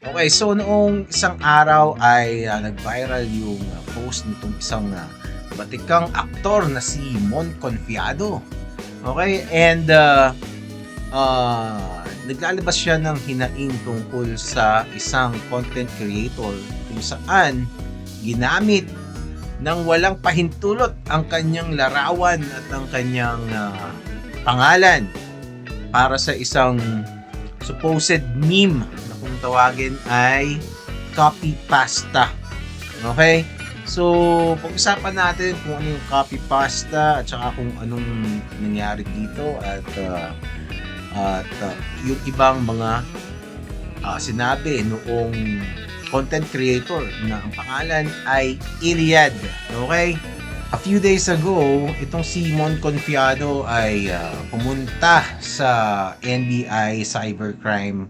Okay, so noong isang araw ay nag-viral yung post nitong isang batikang aktor na si Mon Confiado. Okay, and naglalabas siya ng hinaing tungkol sa isang content creator kung saan ginamit ng walang pahintulot ang kanyang larawan at ang kanyang pangalan para sa isang supposed meme na kung tawagin ay copy pasta. Okay? So, pag-usapan natin kung ano yung copy pasta at saka kung anong nangyari dito at yung ibang mga sinabi noong content creator na ang pangalan ay Iliad. Okay? A few days ago, itong si Mon Confiado ay pumunta sa NBI Cybercrime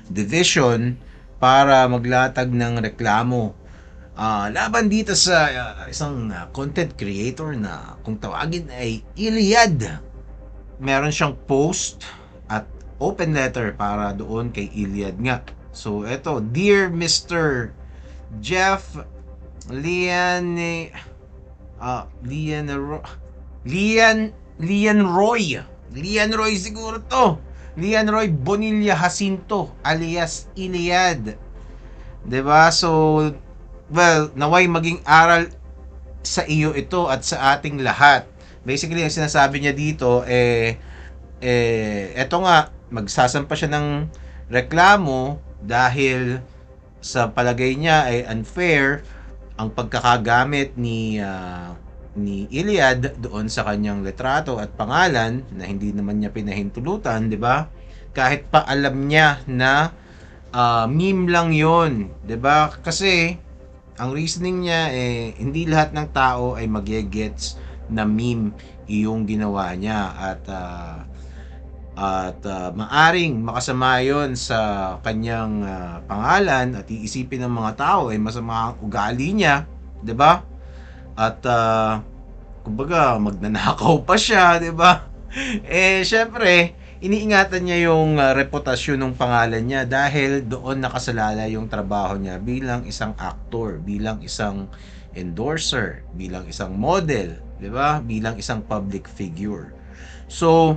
Division para maglatag ng reklamo laban dito sa isang content creator na kung tawagin ay Iliad. Meron siyang post at open letter para doon kay Iliad nga. So eto, Dear Mr. Jeff Lian Lian Lian Lian Roy. Lian Roy siguro to. Lian Roy Bonilla Jacinto alias Iliad. 'Di ba? So, well, naway maging aral sa iyo ito at sa ating lahat. Basically, ang sinasabi niya dito eto nga, magsasampa siya ng reklamo dahil sa palagay niya ay unfair ang pagkakagamit ni Iliad doon sa kanyang litrato at pangalan na hindi naman niya pinahintulutan, 'di ba? Kahit pa alam niya na meme lang 'yon, 'di ba? Kasi ang reasoning niya hindi lahat ng tao ay magye-gets na meme yung ginawa niya at maaring makasama yon sa kanyang pangalan at iisipin ng mga tao ay masama ang ugali niya, 'di ba? At kumbaga magnanakaw pa siya, 'di ba? Syempre, iniingatan niya yung reputasyon ng pangalan niya dahil doon nakasalala yung trabaho niya bilang isang actor, bilang isang endorser, bilang isang model, 'di ba? Bilang isang public figure. So,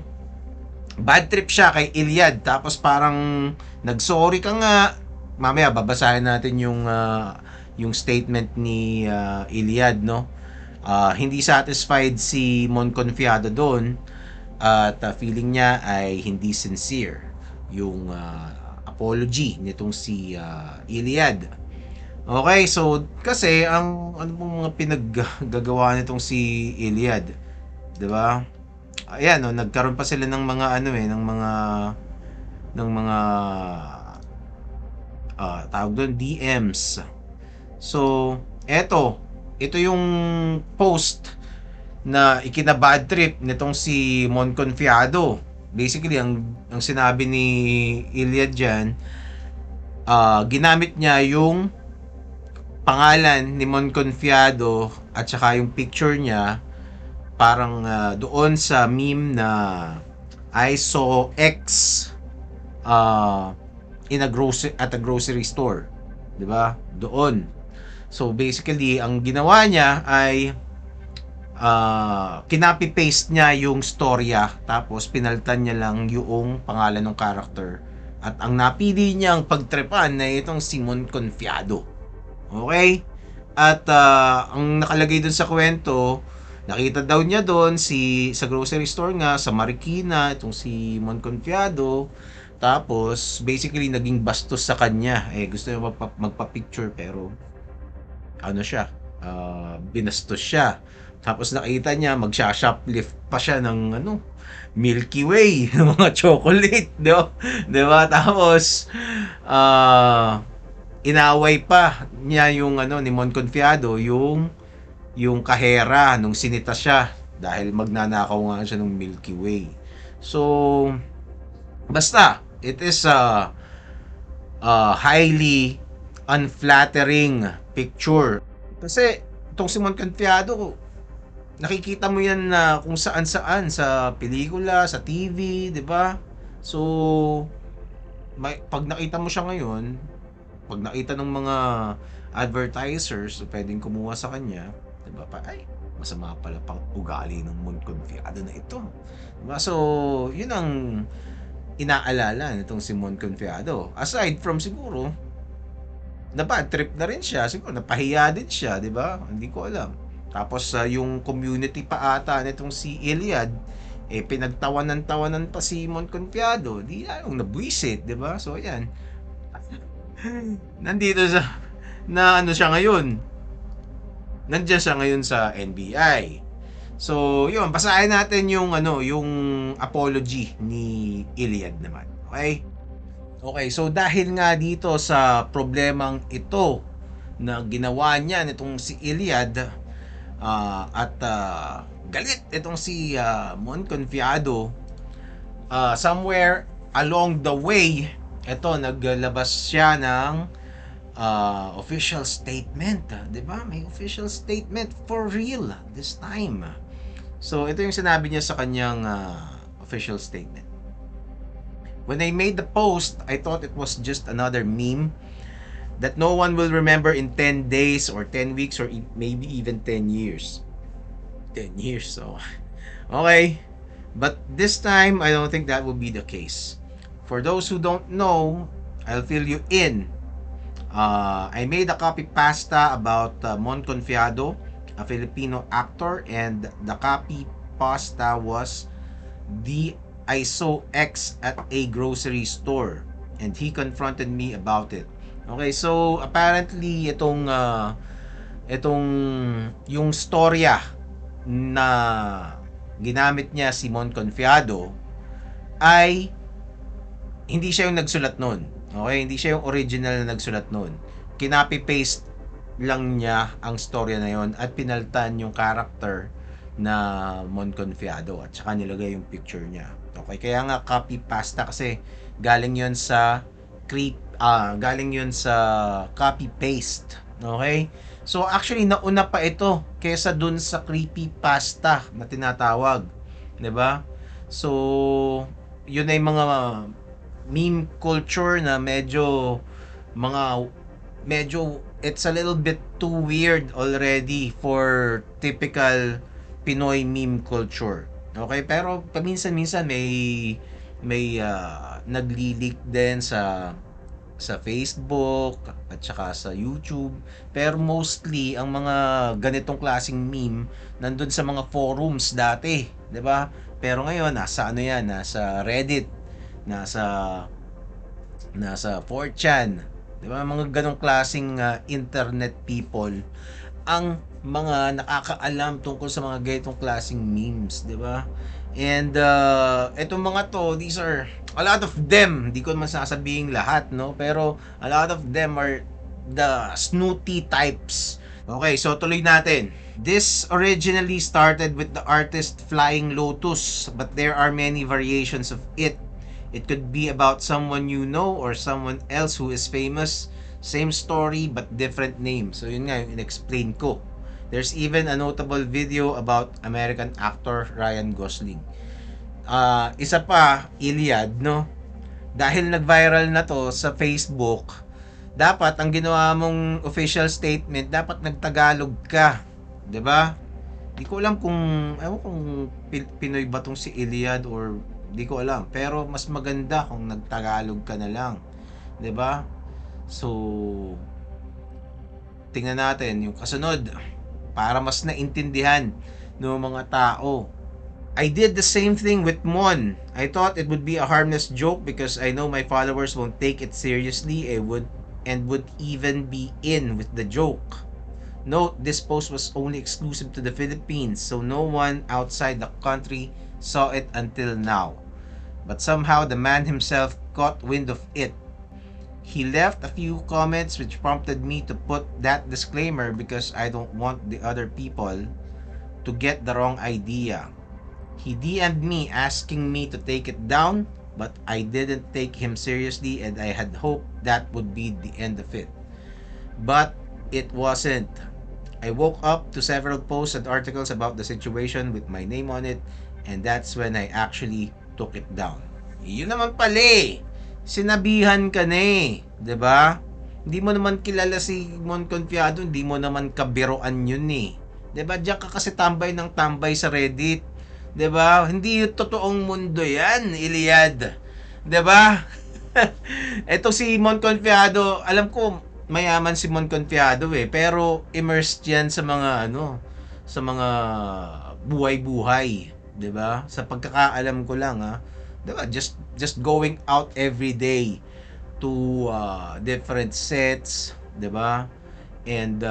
bad trip siya kay Iliad tapos parang nagsorry ka nga. Mamaya babasahin natin yung statement ni Iliad, no. Hindi satisfied si Mon Confiado doon at feeling niya ay hindi sincere yung apology nitong si Iliad. Okay, so kasi ang ano pong mga pinaggagawa nitong si Iliad, 'di ba? Ayan, no, nagkaroon pa sila ng mga ano ng mga tawag doon DMs. So, ito yung post na ikinabad trip nitong si Mon Confiado. Basically, ang sinabi ni Iliad diyan, ginamit niya yung pangalan ni Mon Confiado at saka yung picture niya parang doon sa meme na I saw X at a grocery store, 'di ba? Doon. So basically, ang ginawa niya ay kinopy paste niya yung storya tapos pinalitan niya lang yung pangalan ng character at ang napili niyang pagtrepan na itong Simon Confiado. Okay? At ang nakalagay dun sa kwento, nakita daw niya doon sa grocery store nga sa Marikina itong si Mon Confiado. Tapos basically naging bastos sa kanya. Gusto niya magpa-picture pero ano siya, binastos siya. Tapos nakita niya magsha-shoplift pa siya ng Milky Way, ng mga chocolate, 'di ba? 'Di ba? Tapos inaway pa niya yung ni Mon Confiado yung kahera nung sinita siya dahil magnanakaw nga siya ng Milky Way. So, basta it is a highly unflattering picture. Kasi itong si Mon Confiado, nakikita mo yan na kung saan-saan sa pelikula, sa TV, 'di ba? So, pag nakita mo siya ngayon, pag nakita ng mga advertisers na pwedeng kumuha sa kanya, 'di ba? Ay, masama pala pang ugali ng Mon Confiado na ito. 'Di ba? So, 'yun ang inaalala nitong si Mon Confiado. Aside from siguro, na bad trip na rin siya, siguro napahiya din siya, 'di ba? Hindi ko alam. Tapos yung community pa ata nitong si Iliad, pinagtawanan-tawanan pa si Mon Confiado, di lalong nabwisit, 'di ba? So ayan, nandito sa na ano siya ngayon. Nandiyan siya ngayon sa NBI. So, yun, basahin natin yung yung apology ni Iliad naman. Okay? Okay, so dahil nga dito sa problemang ito na ginawa niya nitong si Iliad, at galit itong si Mon Confiado, somewhere along the way, ito naglabas siya ng official statement, 'di ba? May official statement for real this time. So ito yung sinabi niya sa kanyang official statement. When I made the post, I thought it was just another meme that no one will remember in 10 days or 10 weeks or maybe even 10 years. 10 years, so okay. But this time, I don't think that will be the case. For those who don't know, I'll fill you in. I made a copy pasta about Mon Confiado, a Filipino actor, and the copy pasta was the I saw X at a grocery store and he confronted me about it. Okay, so apparently itong yung storya na ginamit niya si Mon Confiado ay hindi siya yung nagsulat nun. Okay, hindi siya yung original na nagsulat nun. Kinopy-paste lang niya ang storya na yon at pinaltan yung character na Mon Confiado at saka nilagay yung picture niya. Okay, kaya nga copy pasta kasi galing yon sa copy paste. Okay? So actually nauna pa ito kaysa dun sa creepy pasta na tinatawag, 'di ba? So yun ay mga meme culture na medyo it's a little bit too weird already for typical Pinoy meme culture. Okay, pero paminsan-minsan may nagli-leak din sa Facebook at saka sa YouTube, pero mostly ang mga ganitong klaseng meme nandun sa mga forums dati, 'di ba? Pero ngayon nasa nasa Reddit, nasa 4chan, 'di ba? Mga ganong klaseng internet people ang mga nakakaalam tungkol sa mga ganitong klaseng memes, 'di ba? And etong mga to, these are a lot of them, hindi ko naman sasabihin lahat, no? Pero a lot of them are the snooty types. Okay, so tuloy natin. This originally started with the artist Flying Lotus, but there are many variations of it. It could be about someone you know or someone else who is famous. Same story but different name. So yun nga yung in-explain ko. There's even a notable video about American actor Ryan Gosling. Isa pa, Iliad, no? Dahil nag-viral na to sa Facebook, dapat ang ginawa mong official statement, dapat nagtagalog ka. 'Di ba? Di ko alam kung Pinoy ba tong si Iliad or di ko alam. Pero mas maganda kung nagtagalog ka na lang. 'Di ba? So, tingnan natin yung kasunod para mas naintindihan ng mga tao. I did the same thing with Mon. I thought it would be a harmless joke because I know my followers won't take it seriously and would even be in with the joke. Note, this post was only exclusive to the Philippines, so no one outside the country saw it until now. But somehow the man himself caught wind of it. He left a few comments which prompted me to put that disclaimer because I don't want the other people to get the wrong idea. He DM'd me asking me to take it down, but I didn't take him seriously and I had hoped that would be the end of it. But it wasn't. I woke up to several posts and articles about the situation with my name on it, and that's when I actually took it down. Yun naman pala eh. Sinabihan ka na eh, 'di ba? Hindi mo naman kilala si Mon Confiado, hindi mo naman kabiruan yun eh. 'Di ba? Diyan ka kasi tambay ng tambay sa Reddit. 'Di ba? Hindi yung totoong mundo 'yan, Iliad. 'Di ba? Ito si Mon Confiado, alam ko mayaman si Mon Confiado eh, pero immersed 'yan sa mga ano, sa mga buhay-buhay, 'di ba? Sa pagkakaalam ko lang ha. 'Di ba? Just going out every day to different sets, 'di ba? And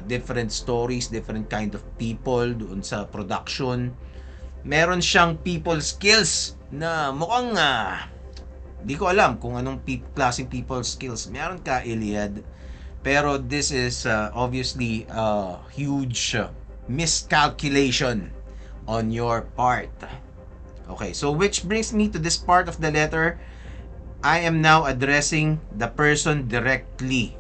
different stories, different kind of people doon sa production. Meron siyang people skills na mukhang di ko alam kung anong klaseng people skills meron ka, Iliad. Pero this is obviously a huge miscalculation on your part. Okay, so which brings me to this part of the letter. I am now addressing the person directly.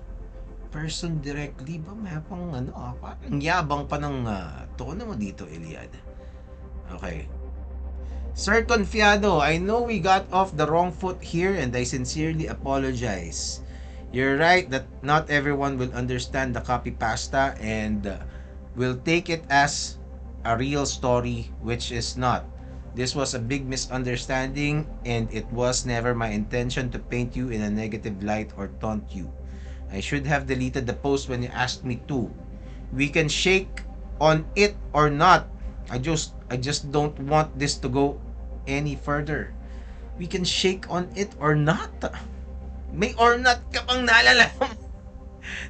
Person directly ba? May pang ano parang yabang pa ng tono mo dito, Iliad. Okay. Sir Confiado, I know we got off the wrong foot here and I sincerely apologize. You're right that not everyone will understand the copy pasta and will take it as a real story, which is not. This was a big misunderstanding and it was never my intention to paint you in a negative light or taunt you. I should have deleted the post when you asked me to. We can shake on it or not. I just don't want this to go any further. We can shake on it or not. May or not ka pang naalala.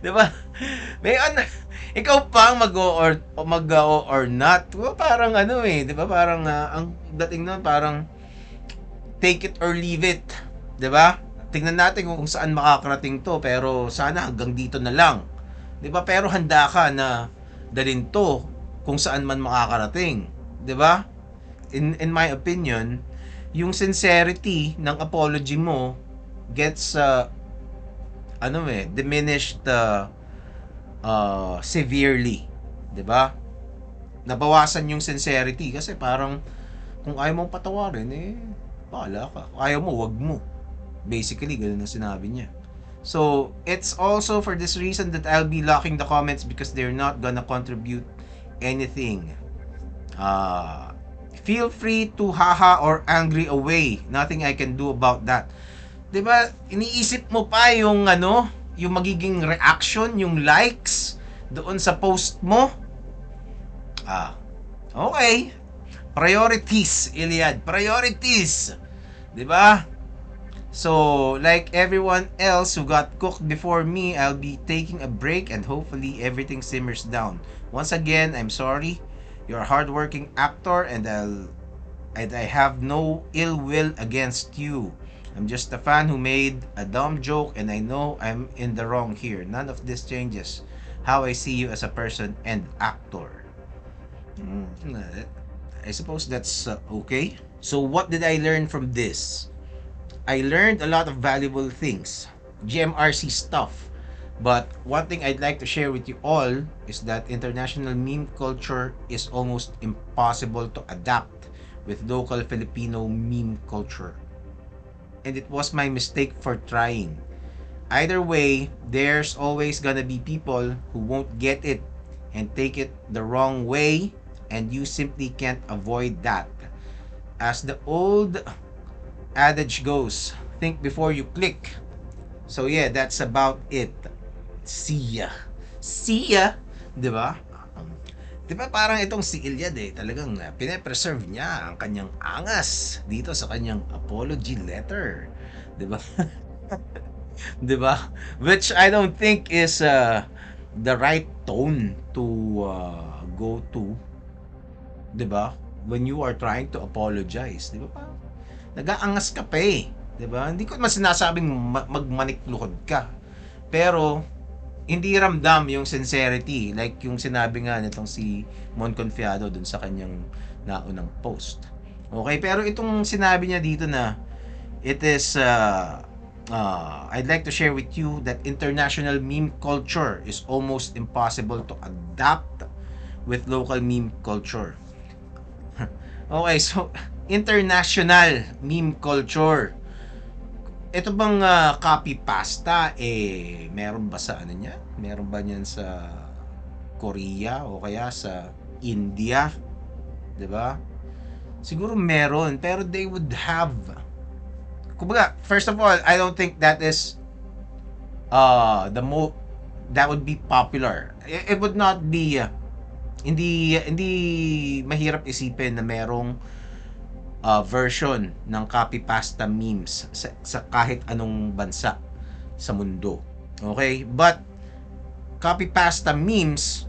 'Di ba? May on ikaw pang mag-o or not. Diba, parang ano eh, 'di ba? Parang ang dating nun parang take it or leave it, 'di ba? Tingnan natin kung saan makakarating 'to, pero sana hanggang dito na lang. 'Di ba? Pero handa ka na dalhin 'to kung saan man makakarating, 'di ba? In my opinion, yung sincerity ng apology mo gets diminished severely, 'di ba? Nabawasan yung sincerity kasi parang kung ayaw mong patawarin bahala ka. Kung ayaw mo, wag mo. Basically, ganun ang sinabi niya. So, it's also for this reason that I'll be locking the comments because they're not gonna contribute anything. Feel free to haha or angry away. Nothing I can do about that. 'Di ba? Iniisip mo pa yung yung magiging reaction, yung likes doon sa post mo. Okay. Priorities, Iliad. Priorities. 'Di ba? So, like everyone else who got cooked before me, I'll be taking a break and hopefully everything simmers down. Once again, I'm sorry. You're a hardworking actor and I have no ill will against you. I'm just a fan who made a dumb joke and I know I'm in the wrong here. None of this changes how I see you as a person and actor. I suppose that's okay. So what did I learn from this? I learned a lot of valuable things, GMRC stuff. But one thing I'd like to share with you all is that international meme culture is almost impossible to adapt with local Filipino meme culture. And it was my mistake for trying. Either way, there's always gonna be people who won't get it and take it the wrong way, and you simply can't avoid that. As the old adage goes, think before you click. So yeah, that's about it. See ya. See ya. 'Di ba? 'Di ba parang itong si Iliad talagang pine-preserve niya ang kanyang angas dito sa kanyang apology letter. 'Di ba? 'Di ba? Which I don't think is the right tone to go to. 'Di ba? When you are trying to apologize, 'di ba? Nag-aangas ka pa 'di ba? Hindi ko man sinasabing magmanikluhod ka. Pero hindi ramdam yung sincerity like yung sinabi nga nitong si Mon Confiado dun sa kanyang naunang post. Okay, pero itong sinabi niya dito na it is I'd like to share with you that international meme culture is almost impossible to adapt with local meme culture. Okay, so international meme culture. ito bang copy pasta meron ba sa ano niya? Meron ba niyan sa Korea o kaya sa India, 'di ba? Siguro meron, pero they would have, kumbaga, first of all, I don't think that is the that would be popular. It would not be hindi mahirap isipin na merong version ng copy pasta memes sa kahit anong bansa sa mundo. Okay? But copy pasta memes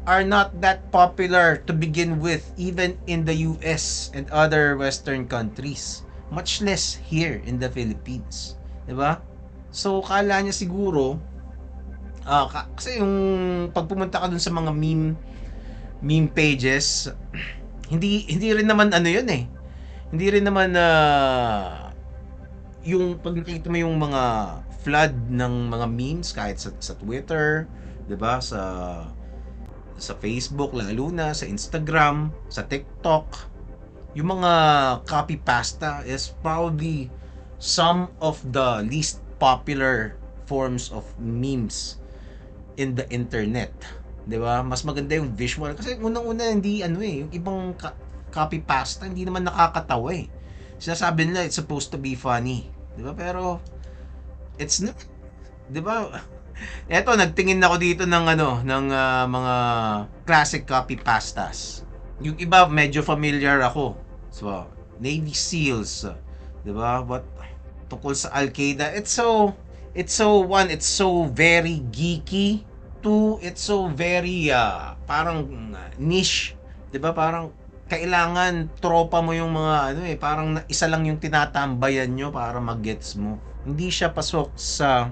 are not that popular to begin with, even in the US and other Western countries. Much less here in the Philippines. 'Di ba? So, kala niya siguro, kasi yung pag pumunta ka dun sa mga meme pages, hindi rin naman ano yun eh. Hindi rin naman yung pag nakita mo yung mga flood ng mga memes kahit sa Twitter, 'di ba? Sa Facebook lalo na, sa Instagram, sa TikTok, yung mga copy pasta is probably some of the least popular forms of memes in the internet. 'Di ba? Mas maganda yung visual kasi unang-una hindi yung ibang copy pasta hindi naman nakakatawa eh. Sinasabi nila it's supposed to be funny, 'di ba? Pero it's not, 'di ba? Eto, nagtingin ako dito ng mga classic copy pastas. Yung iba medyo familiar ako. So, Navy SEALs, 'di ba? But tungkol sa Al-Qaeda, it's so very geeky. Two, it's so very parang niche, 'di ba? Parang kailangan tropa mo yung mga parang isa lang yung tinatambayan nyo para mag-gets mo. Hindi siya pasok sa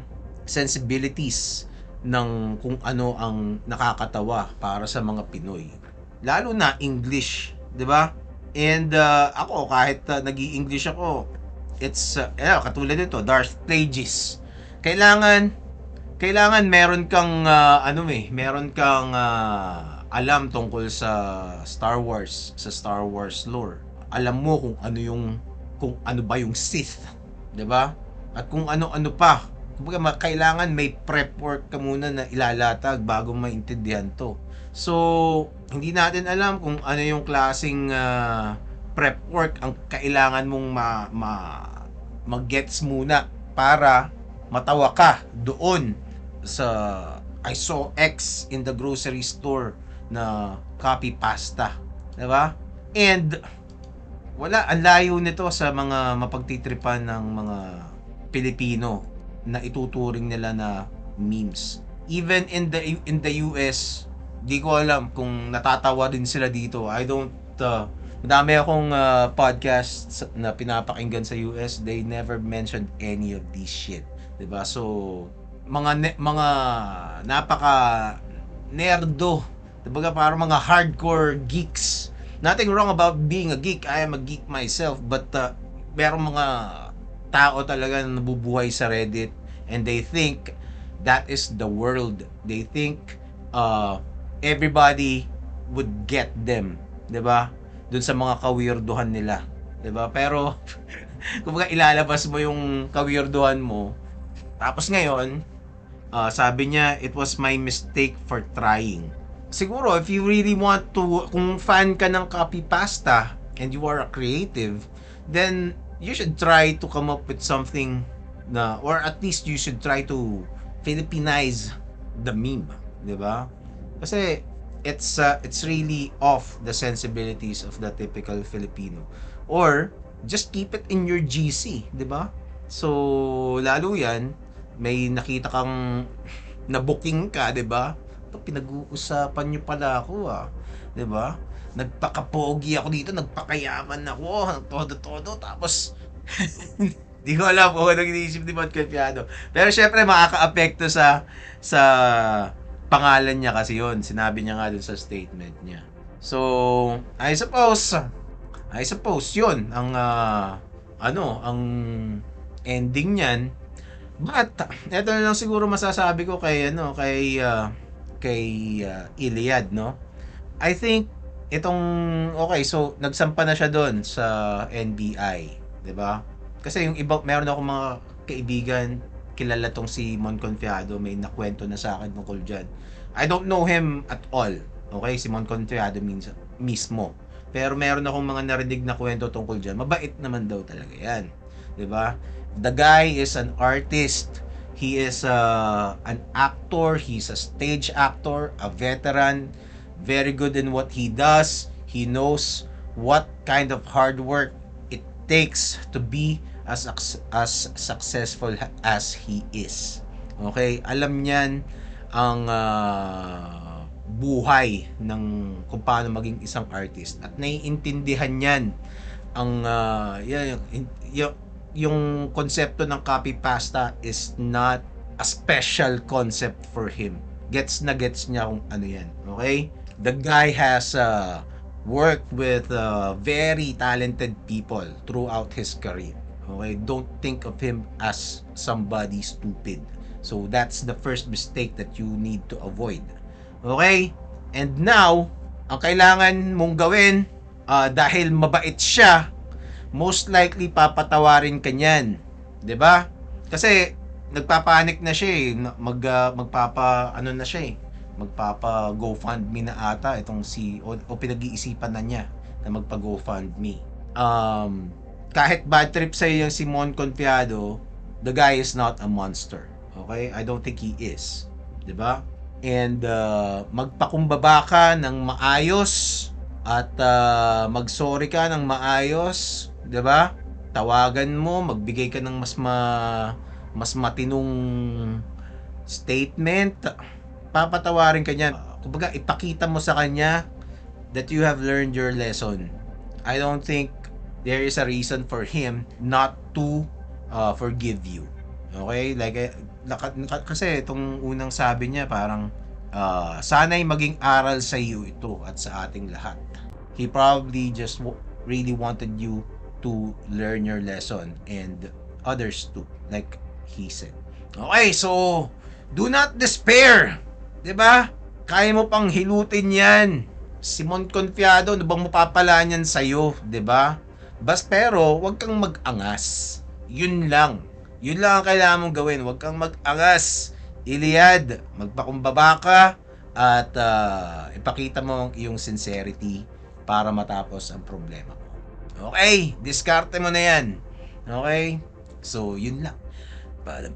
sensibilities ng kung ano ang nakakatawa para sa mga Pinoy. Lalo na English, 'di ba? And ako kahit nag-i-English ako, it's katulad nito, Darth Plagueis. Kailangan meron kang meron kang alam tungkol sa Star Wars lore. Alam mo kung ano ba yung Sith, 'di ba? At kung ano-ano pa. Kumbaga kailangan may prep work ka muna na ilalatag bago maintindihan to. So, hindi natin alam kung ano yung klaseng prep work ang kailangan mong mag-gets muna para matawa ka doon sa I saw X in the grocery store na copy pasta, 'di ba? And ang layo nito sa mga mapagtitripan ng mga Pilipino na ituturing nila na memes. Even in the US, di ko alam kung natatawa din sila dito. Madami akong podcast na pinapakinggan sa US, they never mentioned any of this shit. 'Di ba? So, mga napaka nerdo. 'Di ba? Parang mga hardcore geeks. Nothing wrong about being a geek. I am a geek myself, but merong mga tao talaga na nabubuhay sa Reddit and they think that is the world. They think everybody would get them, 'di ba? Doon sa mga kawirduhan nila, 'di ba? Pero kumbaga ilalabas mo yung kawirduhan mo. Tapos ngayon, sabi niya, it was my mistake for trying. Siguro if you really want to, kung fan ka ng copy pasta and you are a creative, then you should try to come up with something na, or at least you should try to Philippinize the meme, 'di ba? Kasi it's really off the sensibilities of the typical Filipino. Or just keep it in your GC, 'di ba? So lalo 'yan, may nakita kang na-booking ka, 'di ba? Pinag-uusapan niyo pala ako 'di ba? Nagpaka-pogi ako dito, nagpakayaman ako, todo-todo, tapos di ko alam kung anong iniisip ni Mon Confiado. Pero syempre makaka-apekto sa pangalan niya kasi yun. Sinabi niya nga dun sa statement niya. So, I suppose yun ang ang ending niyan. But eto na lang siguro masasabi ko kay Iliad, no? I think so nagsampa na siya doon sa NBI, 'di ba? Kasi yung iba, meron ako mga kaibigan, kilala tong si Mon Confiado, may nakwento na sa akin tungkol diyan. I don't know him at all. Okay, si Mon Confiado mismo. Pero meron akong mga narinig na kwento tungkol diyan. Mabait naman daw talaga 'yan. 'Di ba? The guy is an artist. He is an actor, he's a stage actor, a veteran, very good in what he does. He knows what kind of hard work it takes to be as successful as he is. Okay? Alam niyan ang buhay ng kung paano maging isang artist at naiintindihan niyan ang yung konsepto ng copy pasta is not a special concept for him. Gets na gets niya kung ano yan. Okay? The guy has worked with very talented people throughout his career. Okay? Don't think of him as somebody stupid. So that's the first mistake that you need to avoid. Okay? And now, ang kailangan mong gawin dahil mabait siya, most likely papatawarin ka niyan. 'Di ba? Kasi nagpapanik na siya eh. Magpapa ano na siya eh. Magpapa GoFundMe na ata itong si o pinag-iisipan na niya na magpa GoFundMe. Kahit bad trip sa yung si Mon Confiado, the guy is not a monster. Okay? I don't think he is. 'Di ba? And magpakumbaba ka ng maayos at mag-sorry ka ng maayos, 'di ba? Tawagan mo, magbigay ka ng mas matinong statement, papatawarin ka niyan. Kumbaga ipakita mo sa kanya that you have learned your lesson. I don't think there is a reason for him not to forgive you. Okay? Like kasi itong unang sabi niya parang sana'y maging aral sa iyo ito at sa ating lahat. He probably just really wanted you to learn your lesson and others too, like he said. Okay, so do not despair. 'Di ba? Kaya mo pang hilutin 'yan. Simon Confiado, ano bang mapapala niyan sa iyo, 'di ba? Pero wag kang mag-angas. Yun lang. Yun lang ang kailangan mong gawin. Huwag kang mag-angas. Iliad. Magpakumbaba ka at ipakita mo ang iyong sincerity para matapos ang problema mo. Okay? Diskarte mo na yan. Okay? So, yun lang. Paalam.